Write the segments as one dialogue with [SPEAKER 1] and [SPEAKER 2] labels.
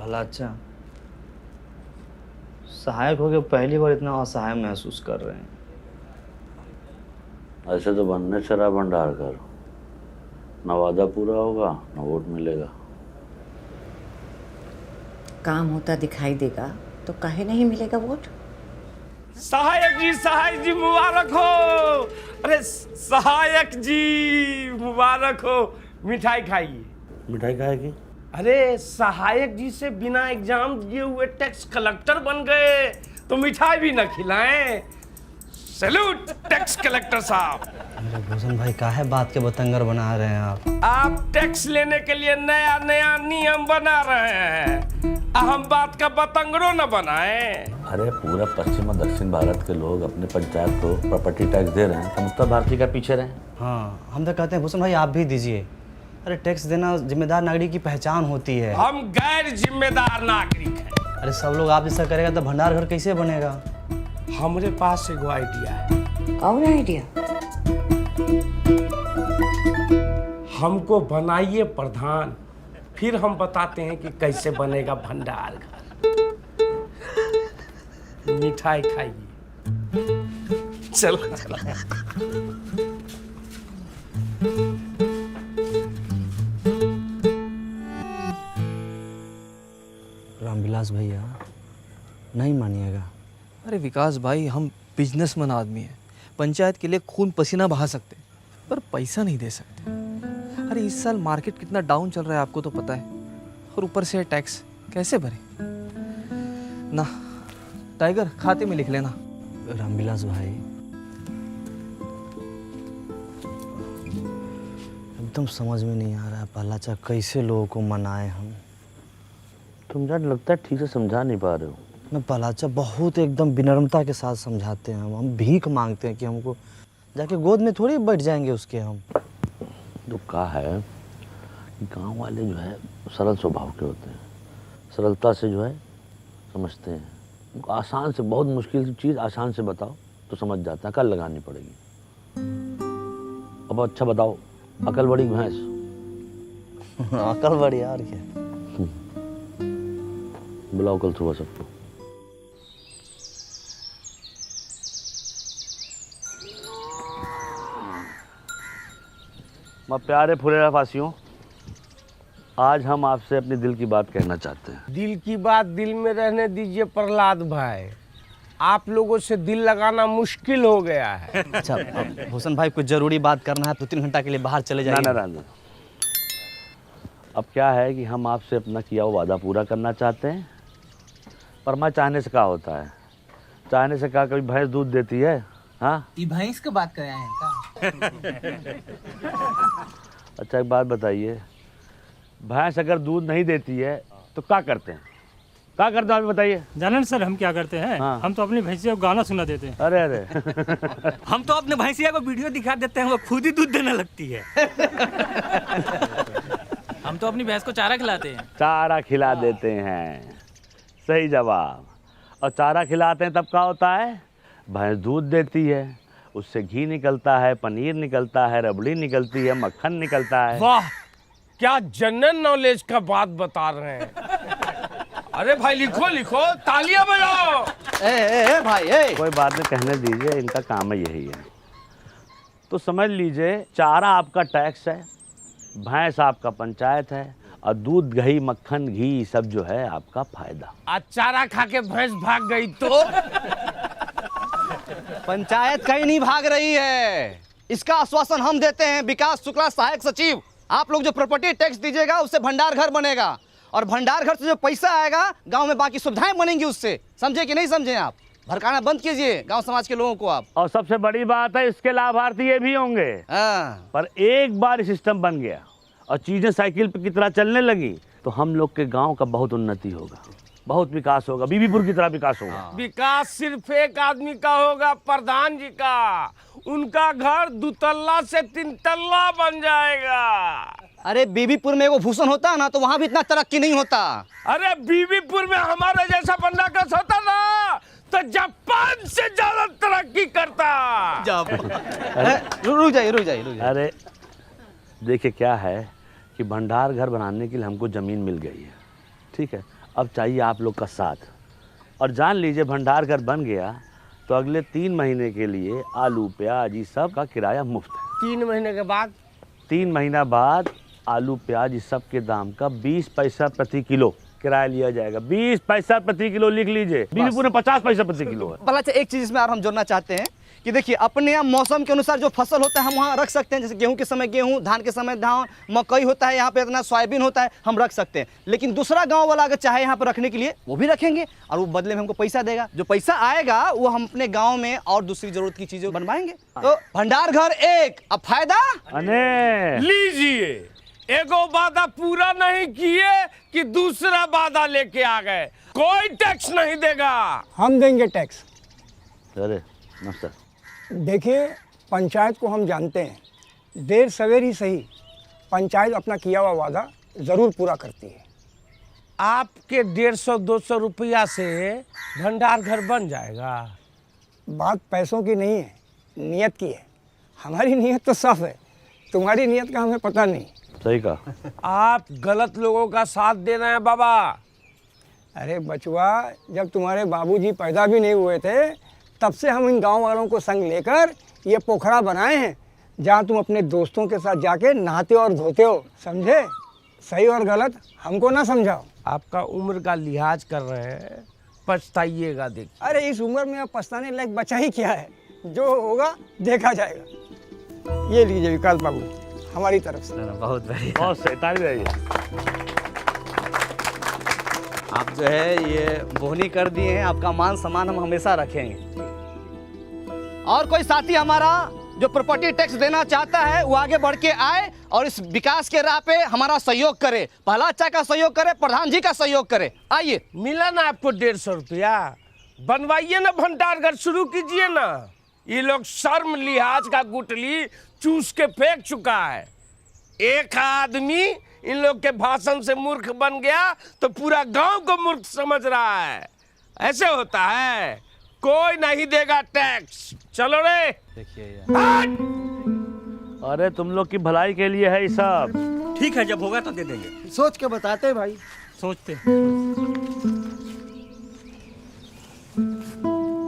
[SPEAKER 1] भला अच्छा, सहायक होकर पहली बार इतना असहाय महसूस कर रहे हैं।
[SPEAKER 2] ऐसे तो बनने से रहा भंडार कर, न वादा पूरा होगा न वोट मिलेगा।
[SPEAKER 3] काम होता दिखाई देगा तो काहे नहीं मिलेगा वोट।
[SPEAKER 4] सहायक जी मुबारक हो। अरे सहायक जी मुबारक हो। मिठाई खाइए।
[SPEAKER 2] मिठाई खाएगी?
[SPEAKER 4] अरे सहायक जी से बिना एग्जाम दिए हुए टैक्स कलेक्टर बन गए तो मिठाई भी न खिलाएं। सैल्यूट टैक्स कलेक्टर साहब।
[SPEAKER 1] अरे भूषण भाई काहे बात के बतंगर बना रहे हैं
[SPEAKER 4] आप टैक्स लेने के लिए नया नया नियम बना रहे हैं, हम बात का बतंगड़ो न बनाएं।
[SPEAKER 2] अरे पूरा पश्चिम और दक्षिण भारत के लोग अपने पंचायत को प्रॉपर्टी टैक्स दे रहे हैं, हम उत्तर भारतीय का पीछे रहे।
[SPEAKER 1] हाँ, हम तो कहते हैं भूषण भाई आप भी दीजिए। अरे टैक्स देना जिम्मेदार नागरिक की पहचान होती है।
[SPEAKER 4] हम गैर जिम्मेदार नागरिक हैं।
[SPEAKER 1] अरे सब लोग आप जैसा करेगा तो भंडार घर कैसे बनेगा?
[SPEAKER 4] हमारे पास एगो आइडिया है।
[SPEAKER 3] कौन आइडिया?
[SPEAKER 4] हमको बनाइए प्रधान, फिर हम बताते हैं कि कैसे बनेगा भंडार घर। मिठाई खाइए। चलो
[SPEAKER 1] रामविलास भैया नहीं मानिएगा।
[SPEAKER 5] अरे विकास भाई, हम बिजनेसमैन आदमी हैं, पंचायत के लिए खून पसीना बहा सकते पर पैसा नहीं दे सकते। अरे इस साल मार्केट कितना डाउन चल रहा है आपको तो पता है, और ऊपर से टैक्स कैसे भरे ना। टाइगर खाते में लिख लेना।
[SPEAKER 1] रामविलास भाई एकदम समझ में नहीं आ रहा है पहलाचा कैसे लोगों को मनाए हम।
[SPEAKER 2] तुम यार लगता है ठीक से समझा नहीं पा रहे हो।
[SPEAKER 1] ना पहलाचा बहुत एकदम विनम्रता के साथ समझाते हैं हम भीख मांगते हैं कि हमको जाके गोद में थोड़ी बैठ जाएंगे उसके हम।
[SPEAKER 2] तो कहा है कि गाँव वाले जो है सरल स्वभाव के होते हैं, सरलता से जो है समझते हैं। उनको आसान से, बहुत मुश्किल चीज़ आसान से बताओ तो समझ जाता है, कल लगानी पड़ेगी। अब अच्छा बताओ, अकल बड़ी भैंस।
[SPEAKER 1] अकल बड़ी यार क्या।
[SPEAKER 2] बुलाओ कल सुबह सबको। मैं प्यारे फुलेरा फासियों, आज हम आपसे अपने दिल की बात कहना चाहते हैं।
[SPEAKER 4] दिल की बात दिल में रहने दीजिए प्रहलाद भाई, आप लोगों से दिल लगाना मुश्किल हो गया है।
[SPEAKER 1] अच्छा भूषण भाई कुछ जरूरी बात करना है, 2-3 घंटा के लिए बाहर चले जाइए।
[SPEAKER 2] ना। अब क्या है कि हम आपसे अपना किया हुआ वादा पूरा करना चाहते हैं, पर मैं चाहने से क्या होता है, चाहने से क्या कभी भैंस दूध देती है? हाँ,
[SPEAKER 6] ये भैंस की बात कर रहे हैं का?
[SPEAKER 2] अच्छा एक बात बताइए, भैंस अगर दूध नहीं देती है तो क्या करते हैं? क्या करते हैं आप बताइए।
[SPEAKER 7] जानन सर हम क्या करते हैं?
[SPEAKER 2] हाँ।
[SPEAKER 7] हम तो अपनी भैंसिया को गाना सुना देते हैं।
[SPEAKER 2] अरे
[SPEAKER 6] हम तो अपने भैंसिया को वीडियो दिखा देते हैं, वो खुद ही दूध देने लगती है।
[SPEAKER 7] हम तो अपनी भैंस को चारा खिलाते हैं।
[SPEAKER 2] चारा खिला देते हैं, सही जवाब। और चारा खिलाते हैं तब क्या होता है? भैंस दूध देती है, उससे घी निकलता है, पनीर निकलता है, रबड़ी निकलती है, मक्खन निकलता है।
[SPEAKER 4] वाह, क्या जनरल नॉलेज का बात बता रहे हैं। अरे भाई लिखो लिखो, तालियां बजाओ।
[SPEAKER 1] ए भाई ए।
[SPEAKER 2] कोई बात नहीं, कहने दीजिए, इनका काम है यही है। तो समझ लीजिए, चारा आपका टैक्स है, भैंस आपका पंचायत है, और दूध दही मक्खन घी सब जो है आपका फायदा।
[SPEAKER 4] आज चारा खा के भैंस भाग गई तो?
[SPEAKER 1] पंचायत कहीं नहीं भाग रही है, इसका आश्वासन हम देते हैं। विकास शुक्ला सहायक सचिव, आप लोग जो प्रॉपर्टी टैक्स दीजिएगा उससे भंडार घर बनेगा, और भंडार घर से जो पैसा आएगा गांव में बाकी सुविधाएं बनेंगी उससे। समझे कि नहीं समझे? आप भड़काना बंद कीजिए गांव समाज के लोगों को आप।
[SPEAKER 2] और सबसे बड़ी बात है, इसके लाभार्थी ये भी होंगे।
[SPEAKER 1] हाँ।
[SPEAKER 2] पर एक बार सिस्टम बन गया और चीजें साइकिल पे की तरह चलने लगी तो हम लोग के गांव का बहुत उन्नति होगा, बहुत विकास होगा, बीबीपुर की तरह विकास होगा।
[SPEAKER 4] विकास सिर्फ एक आदमी का होगा, प्रधान जी का। उनका घर 2 तल्ला से 3 तल्ला बन जाएगा।
[SPEAKER 1] अरे बीबीपुर में वो भूषण होता ना तो वहाँ भी इतना तरक्की नहीं होता।
[SPEAKER 4] अरे बीबीपुर में हमारे जैसा बंदा कस होता ना तो जापान से ज्यादा तरक्की करता।
[SPEAKER 1] रुक जाइए।
[SPEAKER 2] अरे देखिए क्या है कि भंडार घर बनाने के लिए हमको ज़मीन मिल गई है, ठीक है। अब चाहिए आप लोग का साथ। और जान लीजिए भंडार घर बन गया तो अगले 3 महीने के लिए आलू प्याज ये सब का किराया मुफ्त है।
[SPEAKER 4] 3 महीने के बाद
[SPEAKER 2] 3 महीना बाद आलू प्याज इस सब के दाम का 20 पैसा प्रति किलो किराया लिया जाएगा। 20 पैसा प्रति किलो लिख लीजिए। बीबीपुर में 50 पैसा प्रति किलो है।
[SPEAKER 1] भला एक चीज इसमें और हम जोड़ना चाहते हैं कि देखिए अपने यहाँ मौसम के अनुसार जो फसल होता है हम वहाँ रख सकते हैं। जैसे गेहूं के समय गेहूं, धान के समय धान, मकई होता है, यहाँ पे इतना सोयाबीन होता है, हम रख सकते हैं। लेकिन दूसरा गांव वाला अगर चाहे यहाँ पर रखने के लिए वो भी रखेंगे और वो बदले में हमको पैसा देगा। जो पैसा आएगा वो हम अपने गाँव में और दूसरी जरूरत की चीजें बनवाएंगे। तो भंडार घर एक, अब फायदा
[SPEAKER 2] अने
[SPEAKER 4] लीजिए। एगो वादा पूरा नहीं किए कि दूसरा वादा लेके आ गए। कोई टैक्स नहीं देगा।
[SPEAKER 8] हम देंगे टैक्स।
[SPEAKER 2] अरे नमस्कार।
[SPEAKER 8] देखिए, पंचायत को हम जानते हैं, देर सवेर ही सही पंचायत अपना किया हुआ वादा ज़रूर पूरा करती है।
[SPEAKER 4] आपके 150-200 रुपया से भंडार घर बन जाएगा।
[SPEAKER 8] बात पैसों की नहीं है, नियत की है। हमारी नियत तो साफ है, तुम्हारी नियत का हमें पता नहीं।
[SPEAKER 2] सही कहा।
[SPEAKER 4] आप गलत लोगों का साथ दे रहे हैं बाबा।
[SPEAKER 8] अरे बचवा, जब तुम्हारे बाबूजी पैदा भी नहीं हुए थे तब से हम इन गांव वालों को संग लेकर ये पोखरा बनाए हैं जहां तुम अपने दोस्तों के साथ जाके नहाते और धोते हो। समझे? सही और गलत हमको ना समझाओ।
[SPEAKER 4] आपका उम्र का लिहाज कर रहे हैं, पछताइएगा। देखिए,
[SPEAKER 8] अरे इस उम्र में अब पछताने लायक बचा ही क्या है? जो होगा देखा जाएगा। ये लीजिए विकास बाबू, हमारी तरफ से।
[SPEAKER 1] बहुत बढ़िया।
[SPEAKER 2] बहुत सही, ताली बजाइए।
[SPEAKER 1] आप जो है ये बोहनी कर दिए हैं, आपका मान सम्मान हम हमेशा रखेंगे। और कोई साथी हमारा जो प्रॉपर्टी टैक्स देना चाहता है वो आगे बढ़ के आए और इस विकास के राह पे हमारा सहयोग करे। पहला अच्छा का सहयोग करे, प्रधान जी का सहयोग करे। आइए।
[SPEAKER 4] मिला ना आपको 150 रुपया? बनवाइए ना, भंडार घर शुरू कीजिए ना। ये लोग शर्म लिहाज का गुटली चूस के फेंक चुका है। एक आदमी इन लोग के भाषण से मूर्ख बन गया तो पूरा गांव को मूर्ख समझ रहा है। ऐसे होता है। कोई नहीं देगा टैक्स। चलो रे।
[SPEAKER 1] देखिए
[SPEAKER 2] अरे तुम लोग की भलाई के लिए है ये सब।
[SPEAKER 6] ठीक है, जब होगा तो दे देंगे।
[SPEAKER 8] सोच के बताते भाई।
[SPEAKER 7] सोचते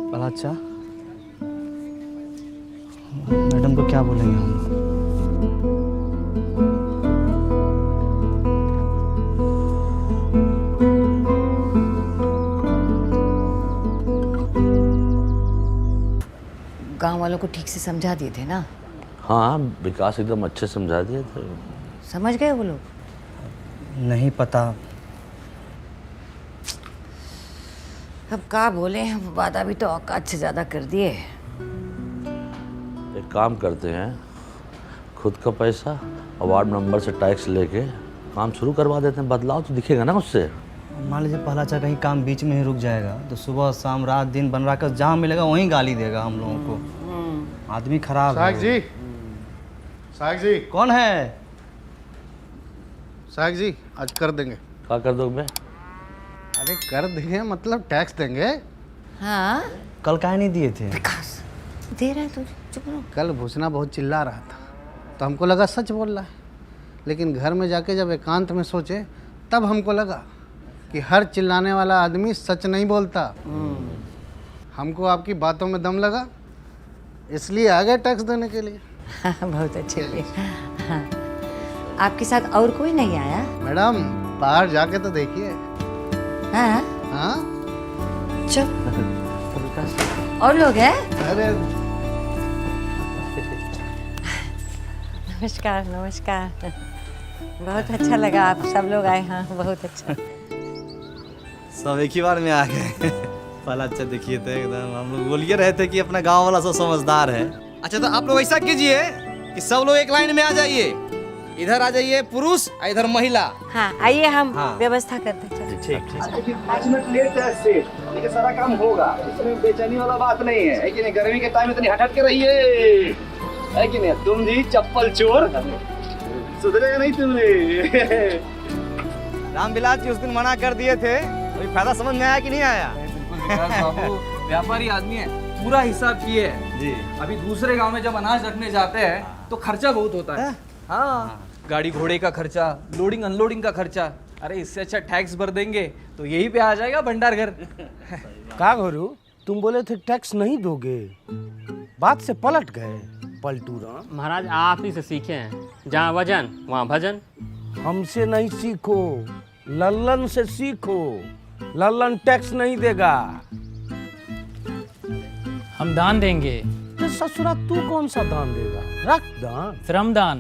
[SPEAKER 1] भला अच्छा, मैडम को क्या बोलेंगे हम लोग?
[SPEAKER 3] गांव वालों को ठीक से समझा दिए थे ना?
[SPEAKER 2] हाँ, विकास एकदम अच्छे समझा दिए थे।
[SPEAKER 3] समझ गए वो लोग?
[SPEAKER 1] नहीं पता।
[SPEAKER 3] अब क्या बोले हैं, वादा भी तो औकात से ज़्यादा कर दिए।
[SPEAKER 2] एक काम करते हैं, खुद का पैसा और वार्ड मेंबर से टैक्स लेके काम शुरू करवा देते हैं। बदलाव तो दिखेगा ना उससे।
[SPEAKER 1] मान लीजिए पहला अच्छा कहीं काम बीच में ही रुक जाएगा तो सुबह शाम रात दिन बन रहा कर जहाँ मिलेगा वहीं गाली देगा हम लोगों को। आदमी खराब है।
[SPEAKER 9] साहब जी
[SPEAKER 1] कौन है?
[SPEAKER 9] साहब जी आज कर देंगे।
[SPEAKER 2] क्या कर दो मैं?
[SPEAKER 9] अरे कर देंगे मतलब टैक्स देंगे।
[SPEAKER 3] हाँ,
[SPEAKER 1] कल काहे नहीं दिए थे?
[SPEAKER 3] विकास दे रहा है तो चुप रहो।
[SPEAKER 9] कल भूसना बहुत चिल्ला रहा था तो हमको लगा सच बोल रहा है, लेकिन घर में जाके जब एकांत में सोचे तब हमको लगा कि हर चिल्लाने वाला आदमी सच नहीं बोलता। हमको आपकी बातों में दम लगा, इसलिए आ गए टैक्स देने के लिए।
[SPEAKER 3] हाँ, बहुत अच्छे हुए। हाँ, आपके साथ और कोई नहीं आया?
[SPEAKER 9] मैडम बाहर जाके तो देखिए।
[SPEAKER 3] हाँ,
[SPEAKER 9] हाँ
[SPEAKER 3] चुप। और लोग हैं?
[SPEAKER 9] अरे
[SPEAKER 3] नमस्कार नमस्कार। बहुत अच्छा लगा आप सब लोग आए। हाँ, बहुत अच्छा।
[SPEAKER 1] सब एक ही बार में आ गए। पहला अच्छा देखिए तो एकदम हम लोग बोलिए रहे थे कि अपना गांव वाला सब समझदार है। अच्छा तो आप लोग ऐसा कीजिए कि सब लोग एक लाइन में आ जाइए। इधर आ जाइए पुरुष, इधर महिला।
[SPEAKER 3] हाँ, आइए हम व्यवस्था करते हैं।
[SPEAKER 1] ठीक। 5 मिनट लेट है, लेकिन सारा काम होगा। इसमें बेचैनी वाला बात नहीं है कि नहीं? गर्मी के टाइम में इतनी हट के रहिए, है कि नहीं? तुम जी चप्पल चोर, सुधरेगा नहीं तुमने। रामविलास जी उस दिन मना कर दिए थे, अभी फायदा समझ में आया कि नहीं आया?
[SPEAKER 5] बाबू व्यापारी आदमी है, पूरा हिसाब किए जी। अभी दूसरे गांव में जब अनाज रखने जाते हैं तो खर्चा बहुत होता है। हाँ, गाड़ी घोड़े का खर्चा, लोडिंग अनलोडिंग का खर्चा। अरे इससे अच्छा टैक्स भर देंगे तो यही पे आ जाएगा भंडार घर।
[SPEAKER 4] का गुरु, तुम बोले थे टैक्स नहीं दोगे, बात से पलट गए पलटू राम।
[SPEAKER 10] महाराज आप ही से सीखे हैं, जहाँ वजन वहाँ भजन।
[SPEAKER 4] हमसे नहीं सीखो, लल्लन से सीखो। लल्लन टैक्स नहीं देगा।
[SPEAKER 7] हम दान देंगे।
[SPEAKER 4] तो ससुरा तू कौन सा दान देगा? रख दान।
[SPEAKER 7] श्रमदान।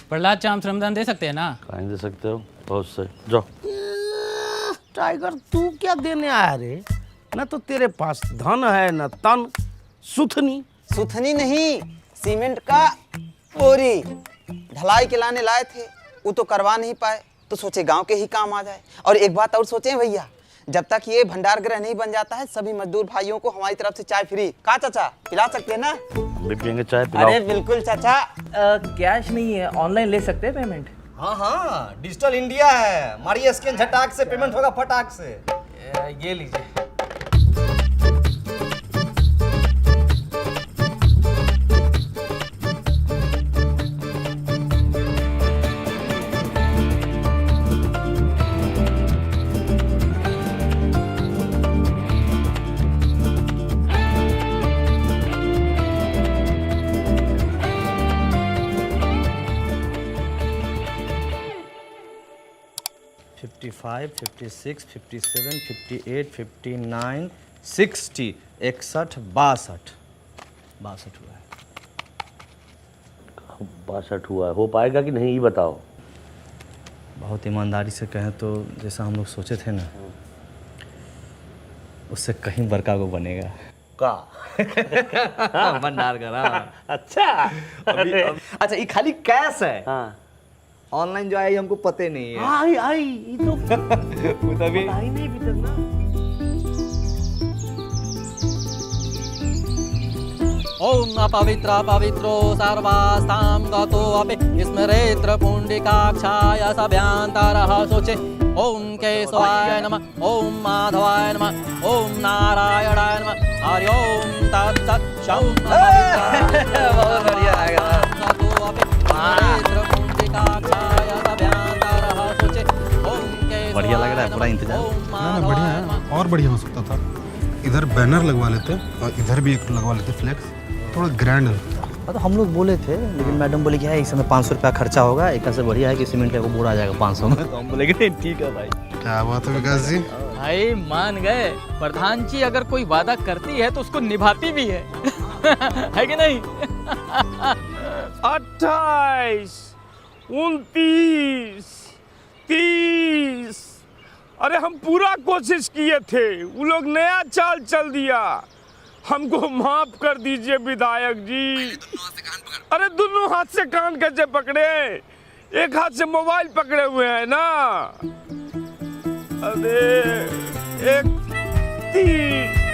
[SPEAKER 7] प्रहलाद चाम श्रमदान दे सकते हैं ना?
[SPEAKER 2] कहीं दे सकते हो, बहुत से। जाओ।
[SPEAKER 4] टाइगर तू क्या देने आया रे? न तो तेरे पास धन है न तन। सुथनी
[SPEAKER 1] सुथनी नहीं, सीमेंट का बोरी ढलाई के लाने लाए थे, वो तो करवा नहीं पाए, तो सोचे गांव के ही काम आ जाए। और एक बात और सोचे भैया, जब तक ये भंडार गृह नहीं बन जाता है, सभी मजदूर भाइयों को हमारी तरफ से चाय फ्री। कहा चाचा, पिला सकते हैं ना?
[SPEAKER 2] हम भी पियेंगे चाय, पिलाओ।
[SPEAKER 1] अरे बिल्कुल चाचा।
[SPEAKER 5] कैश नहीं है, ऑनलाइन ले सकते हैं पेमेंट।
[SPEAKER 1] हाँ हाँ, डिजिटल इंडिया है, मारिए स्कैन, झटाक से पेमेंट होगा फटाक से।
[SPEAKER 5] ये लीजिए।
[SPEAKER 1] फाइव 56 57 58 59 60 61 62 हुआ है।
[SPEAKER 2] 62 हुआ है, हो पाएगा कि नहीं ये बताओ।
[SPEAKER 1] बहुत ईमानदारी से कहें तो जैसा हम लोग सोचे थे ना, उससे कहीं बड़का को बनेगा
[SPEAKER 2] का
[SPEAKER 1] भंडार घर।
[SPEAKER 2] अच्छा।
[SPEAKER 1] अच्छा, ये खाली कैश है,
[SPEAKER 2] हाँ
[SPEAKER 1] ऑनलाइन जो आई हमको पते नहीं है।
[SPEAKER 2] आई ये तो
[SPEAKER 1] तभी
[SPEAKER 2] आई नहीं भी तक ना।
[SPEAKER 5] ओम अपवित्र पवित्रो सर्वास्तां गतो अपि स्मरेत्र पुण्डिकाक्षाय सभ्यांतरः शोचे। ओम केशवाय नमः, ओम माधवाय नमः, ओम नारायणाय नमः। हरि ओम तत्सत्। शं
[SPEAKER 1] बहुत बढ़िया आएगा।
[SPEAKER 5] गतो अपि स्मरेत्र पुण्डिकाक्षाय सभ्यांतरः शोचे। ओम केशवाय
[SPEAKER 1] बढ़िया लग रहा है, पूरा इंतजाम।
[SPEAKER 9] ना बढ़िया है, और बढ़िया हो सकता था। इधर बैनर लगवा लेते और इधर भी एक लगवा लेते फ्लेक्स, थोड़ा ग्रैंड है।
[SPEAKER 1] तो हम लोग बोले थे, लेकिन मैडम बोले कि है इस समय 500 रुपया खर्चा होगा, एक से बढ़िया है कि सीमेंट का बोरा आ जाएगा 500 में। तो हम बोले कि नहीं ठीक है भाई।
[SPEAKER 9] क्या बात है विकास जी,
[SPEAKER 7] भाई मान गए। प्रधान जी अगर कोई वादा करती है तो उसको निभाती भी है। है कि नहीं?
[SPEAKER 4] 28 29 30। अरे हम पूरा कोशिश किए थे, वो लोग नया चाल चल दिया। हमको माफ कर दीजिए विधायक जी। अरे दोनों हाथ से कान कैसे पकड़े? एक हाथ से मोबाइल पकड़े हुए हैं ना। अरे 31